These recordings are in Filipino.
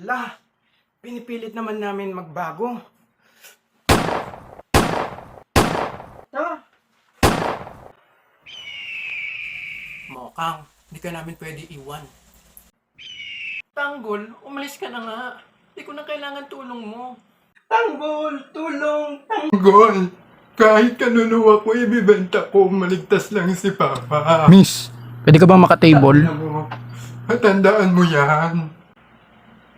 Hala, pinipilit naman namin magbago. Tara. Mokang, hindi ka namin pwede iwan. Tanggol, umalis ka na nga. Hindi ko na kailangan tulong mo. Tanggol, tulong, Tanggol, kahit kanunuwa ko, ibibenta ko, maligtas lang si Papa. Miss, pwede ka bang makatable? Matandaan mo yan.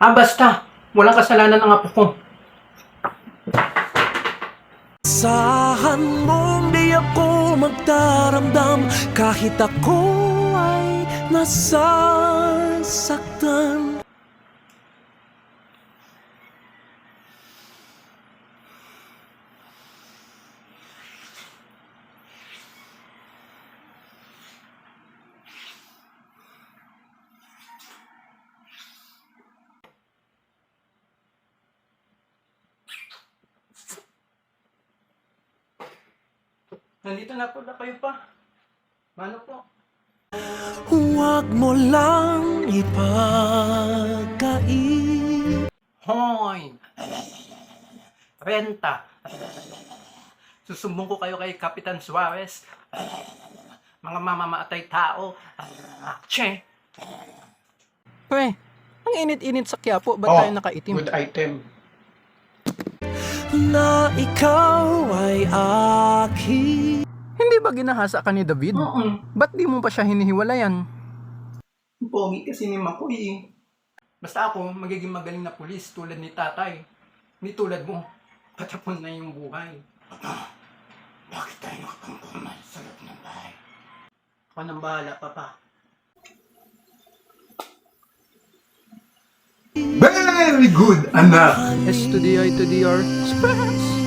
Basta. Walang kasalanan ng apo ko. Asahan mong di ako magdaramdam kahit ako ay nasasaktan. Nandito na po na kayo pa. Mano po? Huwag mo lang ipagkait. Hoy! Renta! Susumbong ko kayo kay Kapitan Suarez. Mga mamamaatay tao. Che! Pre, ang init-init sa Quiapo, ba't tayo nakaitim? Good item. Na ikaw ay aking. Hindi ba ginahasa ka ni David? Ba't di mo pa siya hinihiwalayan? Pogi kasi ni Makoy. Basta ako, magiging magaling na pulis tulad ni tatay. Hindi tulad mo. Patapon na yung buhay. Bakit tayo nakapangkumay sa loob ng bahay? Ako nang bahala, Papa. Very good, anak. S to the I to the R. Express!